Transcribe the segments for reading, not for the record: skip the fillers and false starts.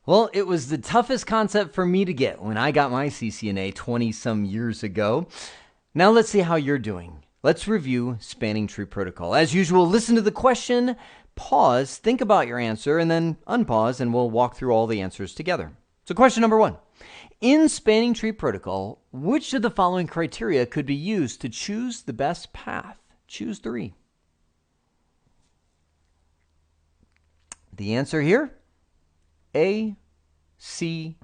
Well, it was the toughest concept for me to get when I got my CCNA 20-some years ago. Now let's see how you're doing. Let's review spanning tree protocol. As usual, listen to the question, pause, think about your answer, and then unpause, and we'll walk through all the answers together. So question number 1. In spanning tree protocol, which of the following criteria could be used to choose the best path? Choose 3. The answer here? A, C,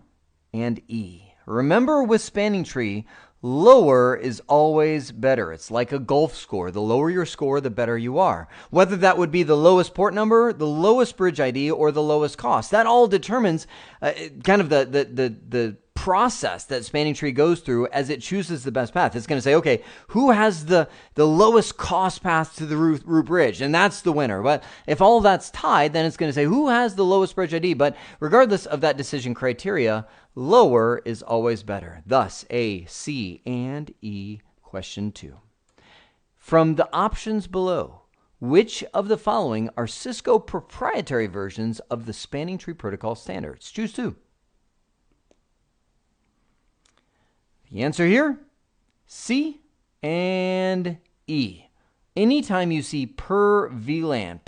and E. Remember, with spanning tree, lower is always better. It's like a golf score. The lower your score, the better you are. Whether that would be the lowest port number, the lowest bridge ID, or the lowest cost. That all determines kind of the process that spanning tree goes through as it chooses the best path. It's going to say, okay, who has the lowest cost path to the root bridge? And that's the winner. But if all that's tied, then it's going to say who has the lowest bridge ID. But regardless of that decision criteria, lower is always better. Thus, A, C, and E, question 2. From the options below, which of the following are Cisco proprietary versions of the spanning tree protocol standards? Choose 2. The answer here, C and E. Anytime you see per VLAN,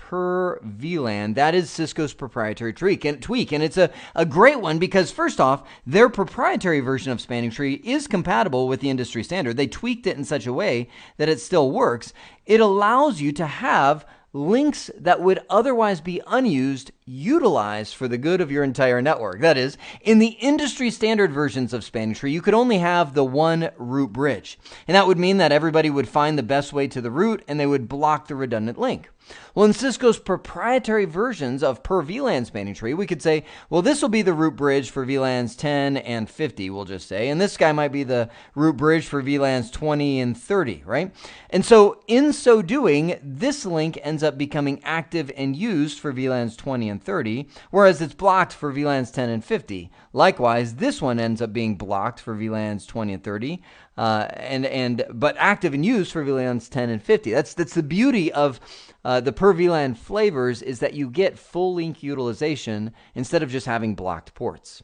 that is Cisco's proprietary tweak. And it's a great one because, first off, their proprietary version of spanning tree is compatible with the industry standard. They tweaked it in such a way that it still works. It allows you to have links that would otherwise be unused, utilized for the good of your entire network. That is, in the industry standard versions of spanning tree, you could only have the one root bridge. And that would mean that everybody would find the best way to the root and they would block the redundant link. Well, in Cisco's proprietary versions of per VLAN spanning tree, we could say, well, this will be the root bridge for VLANs 10 and 50, we'll just say. And this guy might be the root bridge for VLANs 20 and 30, right? And so in so doing, this link ends up becoming active and used for VLANs 20 and 30, whereas it's blocked for VLANs 10 and 50. Likewise, this one ends up being blocked for VLANs 20 and 30, but active and used for VLANs 10 and 50. That's the beauty of the per VLAN flavors, is that you get full link utilization instead of just having blocked ports.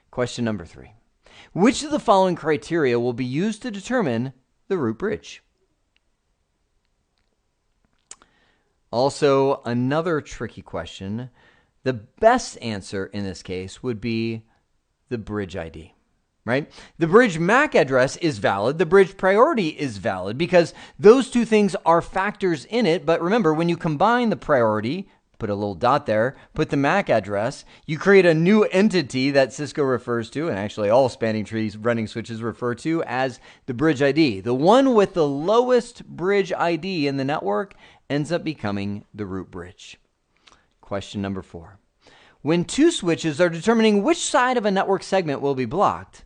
Question number 3. Which of the following criteria will be used to determine the root bridge? Also, another tricky question. The best answer in this case would be the bridge ID. Right? The bridge MAC address is valid. The bridge priority is valid because those two things are factors in it. But remember, when you combine the priority, put a little dot there, put the MAC address, you create a new entity that Cisco refers to, and actually all spanning trees running switches refer to as the bridge ID. The one with the lowest bridge ID in the network ends up becoming the root bridge. Question number 4. When two switches are determining which side of a network segment will be blocked,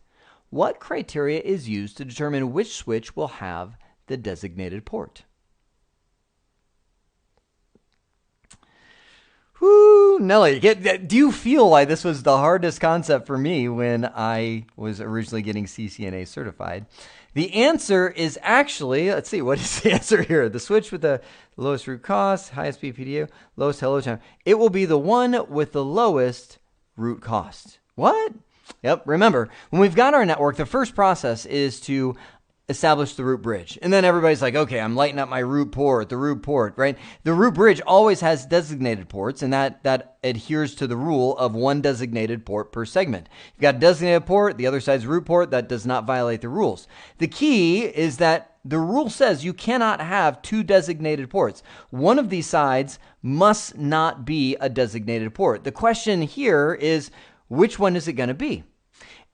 what criteria is used to determine which switch will have the designated port? Whoo, Nelly, do you feel like this was the hardest concept for me when I was originally getting CCNA certified? The answer is actually, let's see, what is the answer here? The switch with the lowest root cost, highest speed PDU, lowest hello time. It will be the one with the lowest root cost. What? Yep, remember, when we've got our network, the first process is to establish the root bridge. And then everybody's like, okay, I'm lighting up my root port, right? The root bridge always has designated ports, and that adheres to the rule of one designated port per segment. You've got a designated port, the other side's root port, that does not violate the rules. The key is that the rule says you cannot have two designated ports. One of these sides must not be a designated port. The question here is, which one is it going to be?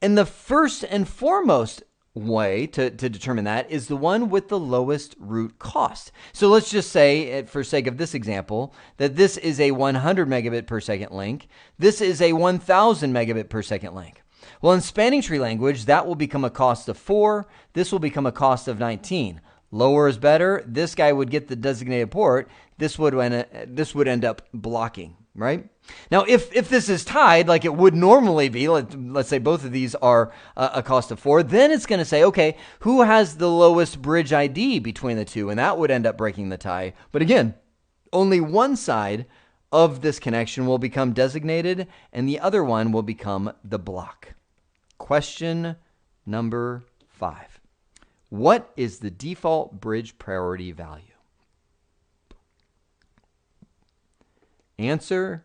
And the first and foremost way to determine that is the one with the lowest root cost. So let's just say, for sake of this example, that this is a 100 megabit per second link. This is a 1000 megabit per second link. Well, in spanning tree language, that will become a cost of 4. This will become a cost of 19. Lower is better. This guy would get the designated port. This would end up blocking, right? Now, if this is tied like it would normally be, let's say both of these are a cost of 4, then it's going to say, okay, who has the lowest bridge ID between the two? And that would end up breaking the tie. But again, only one side of this connection will become designated, and the other one will become the block. Question number 5. What is the default bridge priority value? Answer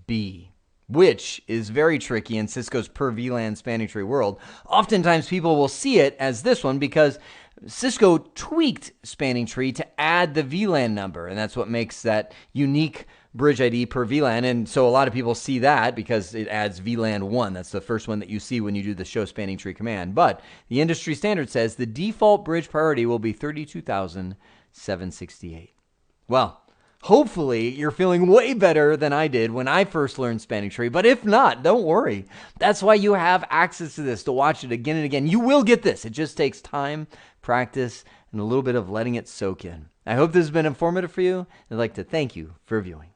B, which is very tricky in Cisco's per VLAN spanning tree world. Oftentimes people will see it as this one because Cisco tweaked spanning tree to add the VLAN number, and that's what makes that unique bridge ID per VLAN. And so a lot of people see that because it adds VLAN 1. That's the first one that you see when you do the show spanning tree command. But the industry standard says the default bridge priority will be 32,768. Well, hopefully you're feeling way better than I did when I first learned spanning tree. But if not, don't worry. That's why you have access to this, to watch it again and again. You will get this. It just takes time, practice, and a little bit of letting it soak in. I hope this has been informative for you. I'd like to thank you for viewing.